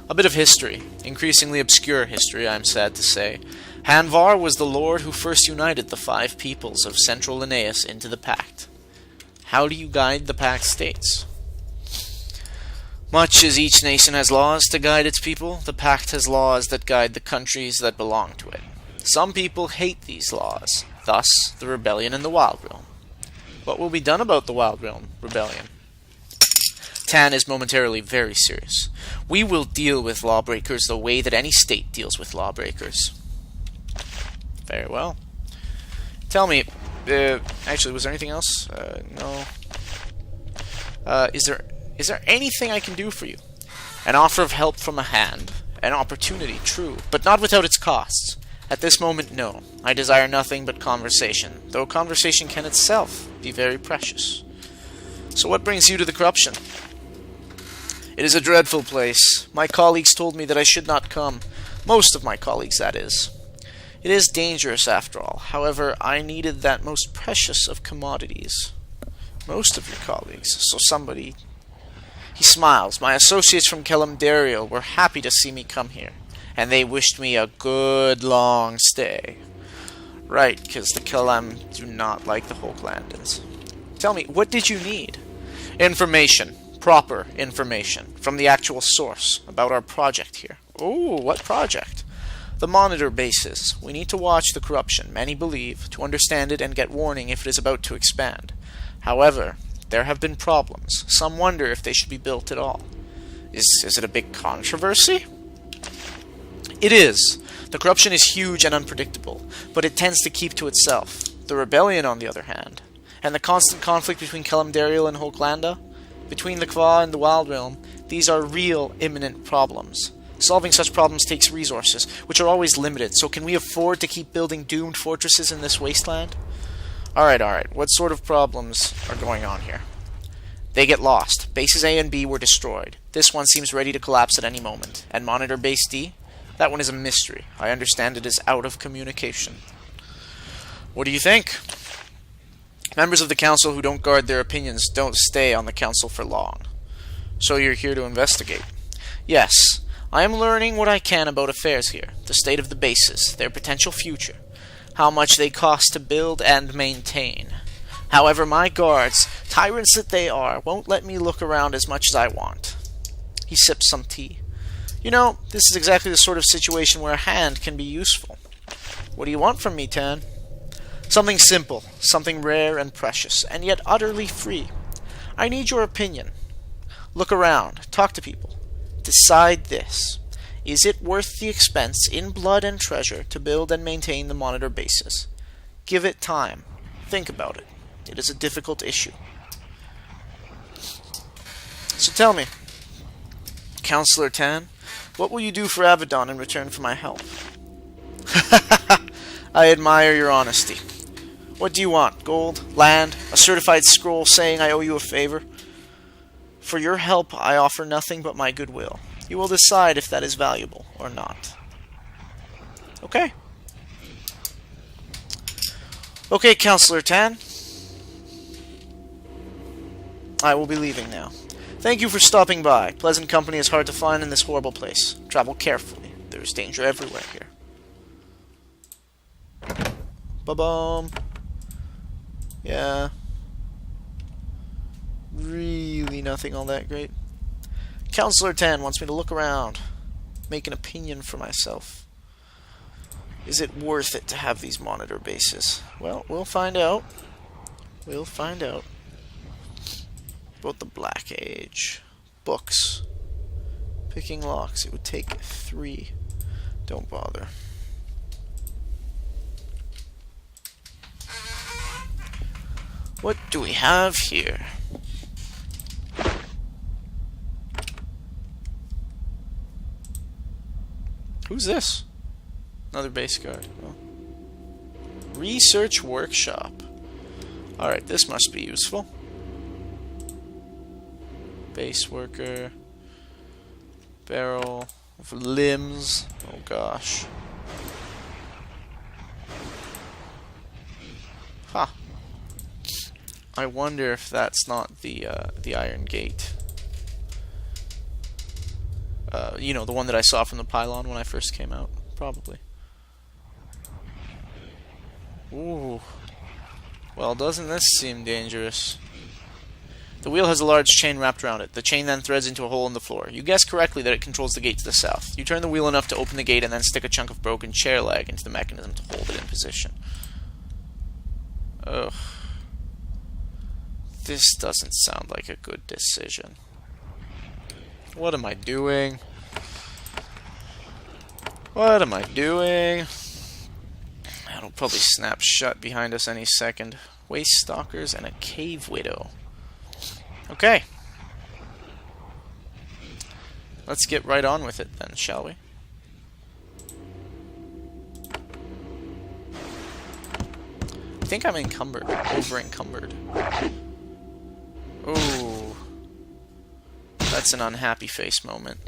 A bit of history, increasingly obscure history, I'm sad to say. Hanvar was the lord who first united the 5 peoples of Central Linnaeus into the Pact. How do you guide the Pact states? Much as each nation has laws to guide its people, the Pact has laws that guide the countries that belong to it. Some people hate these laws, thus the rebellion in the Wild Realm. What will be done about the Wild Realm rebellion? Tan is momentarily very serious. We will deal with lawbreakers the way that any state deals with lawbreakers. Very well. Tell me, actually, was there anything else? No. Is there anything I can do for you? An offer of help from a hand. An opportunity, true, but not without its costs. At this moment, no. I desire nothing but conversation, though conversation can itself be very precious. So what brings you to the corruption? It is a dreadful place. My colleagues told me that I should not come. Most of my colleagues, that is. It is dangerous, after all. However, I needed that most precious of commodities. Most of your colleagues. So somebody... He smiles. My associates from Kelemdariel were happy to see me come here, and they wished me a good long stay. Right, because the Kelem do not like the Hochlandans. Tell me, what did you need? Information. Proper information from the actual source about our project here. Oh, what project? The monitor bases. We need to watch the corruption, many believe, to understand it and get warning if it is about to expand. However, there have been problems. Some wonder if they should be built at all. Is it a big controversy? It is. The corruption is huge and unpredictable, but it tends to keep to itself. The rebellion, on the other hand, and the constant conflict between Kelemdariel and Hochlanda, between the Kwa and the Wild Realm, these are real, imminent problems. Solving such problems takes resources, which are always limited, so can we afford to keep building doomed fortresses in this wasteland? Alright, what sort of problems are going on here? They get lost. Bases A and B were destroyed. This one seems ready to collapse at any moment. And Monitor Base D? That one is a mystery. I understand it is out of communication. What do you think? Members of the council who don't guard their opinions don't stay on the council for long. So you're here to investigate? Yes. I am learning what I can about affairs here, the state of the bases, their potential future, how much they cost to build and maintain. However, my guards, tyrants that they are, won't let me look around as much as I want. He sips some tea. You know, this is exactly the sort of situation where a hand can be useful. What do you want from me, Tan? Something simple, something rare and precious, and yet utterly free. I need your opinion. Look around, talk to people. Decide this. Is it worth the expense in blood and treasure to build and maintain the monitor bases? Give it time. Think about it. It is a difficult issue. So tell me, Counselor Tan, what will you do for Avadon in return for my help? I admire your honesty. What do you want? Gold? Land? A certified scroll saying I owe you a favor? For your help, I offer nothing but my goodwill. You will decide if that is valuable or not. Okay. Okay, Counselor Tan. I will be leaving now. Thank you for stopping by. Pleasant company is hard to find in this horrible place. Travel carefully. There is danger everywhere here. Ba-bum. Yeah. Really nothing all that great. Counselor Tan wants me to look around. Make an opinion for myself. Is it worth it to have these monitor bases? Well, we'll find out. We'll find out. About the Black Age. Books. Picking locks. It would take 3. Don't bother. What do we have here? Who's this? Another base guard. Oh. Research workshop. Alright, this must be useful. Base worker. Barrel of limbs. Oh gosh. Huh. I wonder if that's not the Iron Gate. You know, the one that I saw from the pylon when I first came out, probably. Ooh. Well, doesn't this seem dangerous? The wheel has a large chain wrapped around it. The chain then threads into a hole in the floor. You guessed correctly that it controls the gate to the south. You turn the wheel enough to open the gate and then stick a chunk of broken chair leg into the mechanism to hold it in position. Ugh. This doesn't sound like a good decision. What am I doing? What am I doing? It'll probably snap shut behind us any second. Waste stalkers and a cave widow. Okay. Let's get right on with it then, shall we? I think I'm encumbered. Over-encumbered. Ooh. That's an unhappy face moment.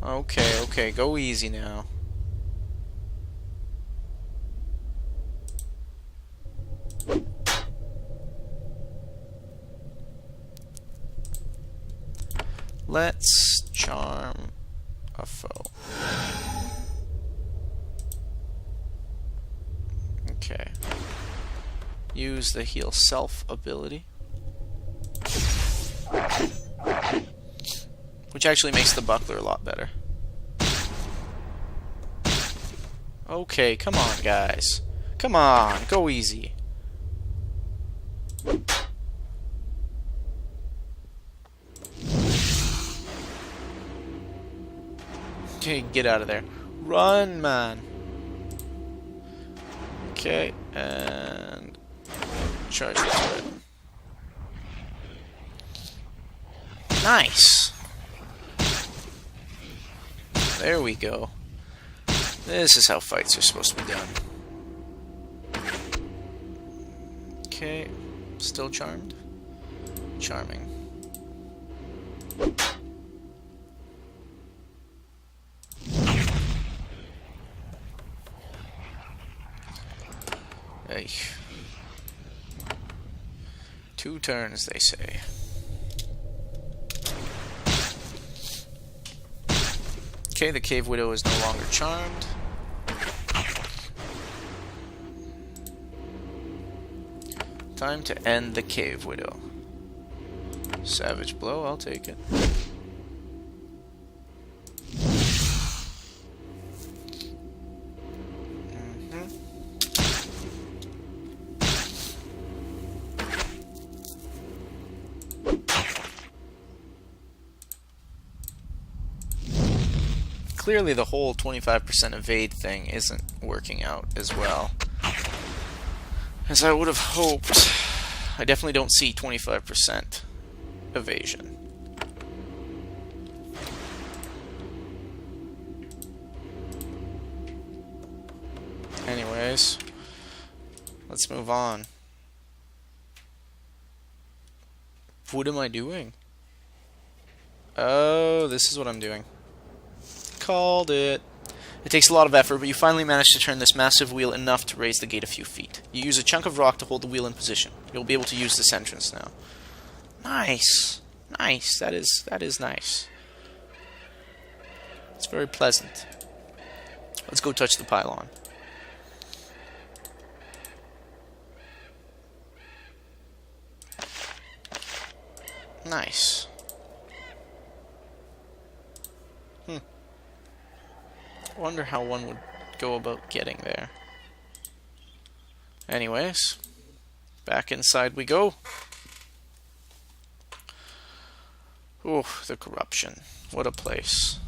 Okay, okay, go easy now. Let's charm a foe. Okay. Use the heal self ability. Which actually makes the buckler a lot better. Okay, come on, guys. Come on, go easy. Okay, get out of there. Run, man. Okay, and charge the turret. Nice. There we go. This is how fights are supposed to be done. Okay, still charmed. Charming. Hey. 2 turns, they say. Okay, the Cave Widow is no longer charmed. Time to end the Cave Widow. Savage Blow, I'll take it. Clearly the whole 25% evade thing isn't working out as well as I would have hoped. I definitely don't see 25% evasion. Anyways, let's move on. What am I doing? Oh, this is what I'm doing. Called it. It takes a lot of effort, but you finally manage to turn this massive wheel enough to raise the gate a few feet. You use a chunk of rock to hold the wheel in position. You'll be able to use this entrance now. Nice. Nice. That is nice. It's very pleasant. Let's go touch the pylon. Nice. Wonder how one would go about getting there. Anyways, back inside we go. Ooh, the corruption. What a place.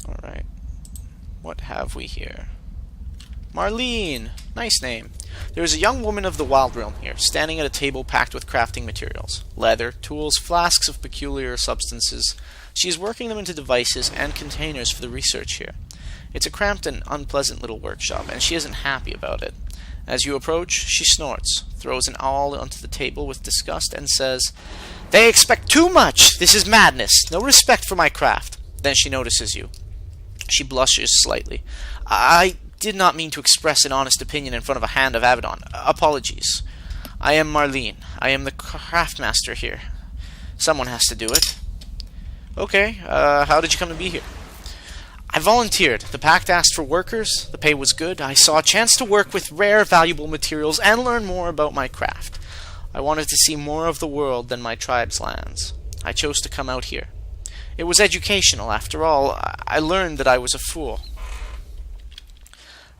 Alright. What have we here? Marlene! Nice name. There is a young woman of the Wild Realm here, standing at a table packed with crafting materials. Leather, tools, flasks of peculiar substances. She is working them into devices and containers for the research here. It's a cramped and unpleasant little workshop, and she isn't happy about it. As you approach, she snorts, throws an awl onto the table with disgust, and says, "They expect too much! This is madness! No respect for my craft!" Then she notices you. She blushes slightly. "I did not mean to express an honest opinion in front of a hand of Avadon. Apologies. I am Marlene. I am the craftmaster here. Someone has to do it. Okay, how did you come to be here? I volunteered. The pact asked for workers. The pay was good. I saw a chance to work with rare, valuable materials and learn more about my craft. I wanted to see more of the world than my tribe's lands. I chose to come out here. It was educational, after all. I learned that I was a fool.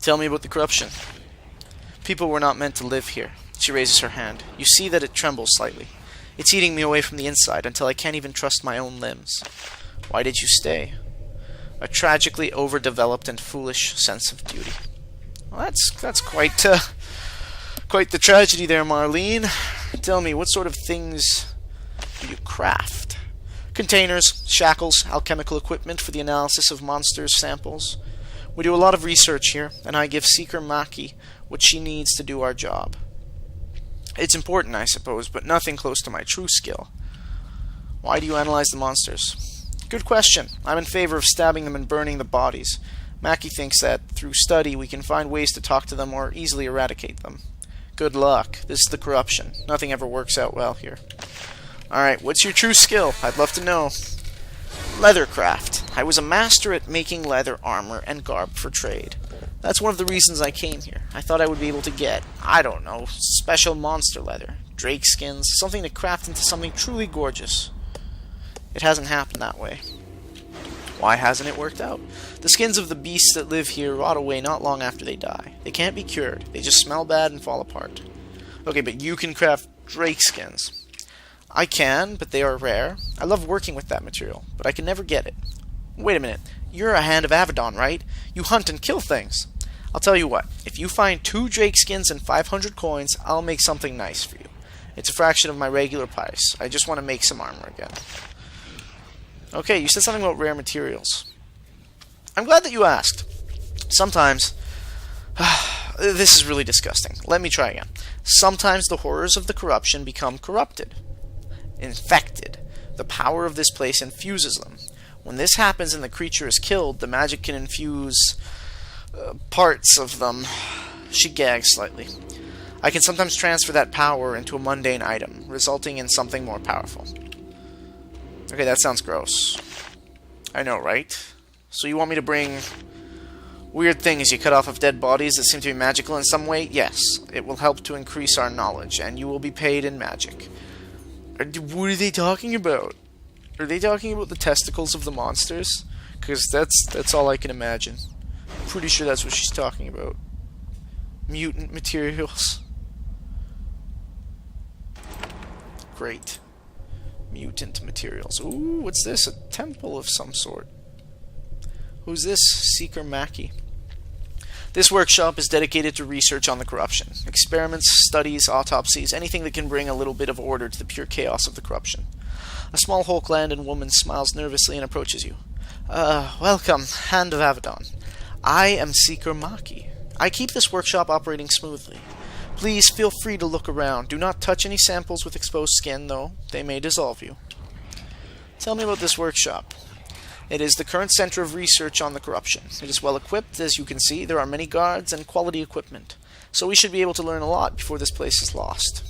Tell me about the corruption. People were not meant to live here. She raises her hand. You see that it trembles slightly. It's eating me away from the inside until I can't even trust my own limbs. Why did you stay? A tragically overdeveloped and foolish sense of duty. Well, that's quite the tragedy there, Marlene. Tell me, what sort of things do you craft? Containers, shackles, alchemical equipment for the analysis of monsters' samples. We do a lot of research here, and I give Seeker Machi what she needs to do our job. It's important, I suppose, but nothing close to my true skill. Why do you analyze the monsters? Good question. I'm in favor of stabbing them and burning the bodies. Machi thinks that, through study, we can find ways to talk to them or easily eradicate them. Good luck. This is the corruption. Nothing ever works out well here. Alright, what's your true skill? I'd love to know. Leathercraft. I was a master at making leather armor and garb for trade. That's one of the reasons I came here. I thought I would be able to get, I don't know, special monster leather, drake skins, something to craft into something truly gorgeous. It hasn't happened that way. Why hasn't it worked out? The skins of the beasts that live here rot away not long after they die. They can't be cured. They just smell bad and fall apart. Okay, but you can craft drake skins. I can, but they are rare. I love working with that material, but I can never get it. Wait a minute. You're a hand of Avadon, right? You hunt and kill things. I'll tell you what. If you find 2 drake skins and 500 coins, I'll make something nice for you. It's a fraction of my regular price. I just want to make some armor again. Okay, you said something about rare materials. I'm glad that you asked. Sometimes... this is really disgusting. Let me try again. Sometimes the horrors of the corruption become corrupted. Infected. The power of this place infuses them. When this happens and the creature is killed, the magic can infuse... parts of them. She gags slightly. I can sometimes transfer that power into a mundane item, resulting in something more powerful. Okay, that sounds gross. I know, right? So you want me to bring weird things you cut off of dead bodies that seem to be magical in some way? Yes. It will help to increase our knowledge, and you will be paid in magic. What are they talking about? Are they talking about the testicles of the monsters? Because that's all I can imagine. I'm pretty sure that's what she's talking about. Mutant materials. Great. Mutant materials. Ooh, what's this? A temple of some sort. Who's this? Seeker Machi. This workshop is dedicated to research on the corruption. Experiments, studies, autopsies, anything that can bring a little bit of order to the pure chaos of the corruption. A small Hulklandan woman smiles nervously and approaches you. Welcome, Hand of Avadon. I am Seeker Machi. I keep this workshop operating smoothly. Please feel free to look around. Do not touch any samples with exposed skin, though. They may dissolve you. Tell me about this workshop. It is the current center of research on the corruption. It is well equipped, as you can see. There are many guards and quality equipment. So we should be able to learn a lot before this place is lost.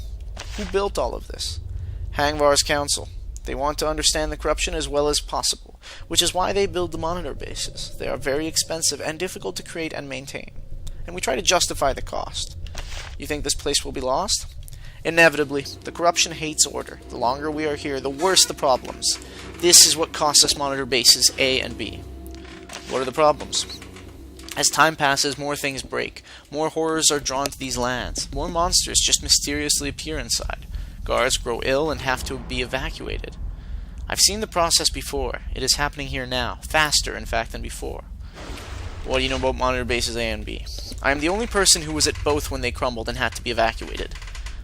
Who built all of this? Hangvar's council. They want to understand the corruption as well as possible, which is why they build the monitor bases. They are very expensive and difficult to create and maintain. And we try to justify the cost. You think this place will be lost? Inevitably. The corruption hates order. The longer we are here, the worse the problems. This is what costs us monitor bases A and B. What are the problems? As time passes, more things break. More horrors are drawn to these lands. More monsters just mysteriously appear inside. Guards grow ill and have to be evacuated. I've seen the process before. It is happening here now. Faster, in fact, than before. What do you know about monitor bases A and B? I am the only person who was at both when they crumbled and had to be evacuated.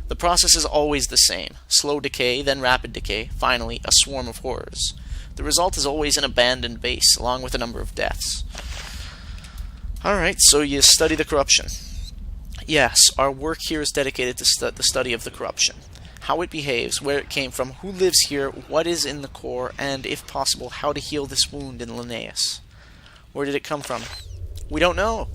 The process is always the same. Slow decay, then rapid decay, finally a swarm of horrors. The result is always an abandoned base, along with a number of deaths. Alright, so you study the corruption. Yes, our work here is dedicated to the study of the corruption. How it behaves, where it came from, who lives here, what is in the core, and, if possible, how to heal this wound in Linnaeus. Where did it come from? We don't know.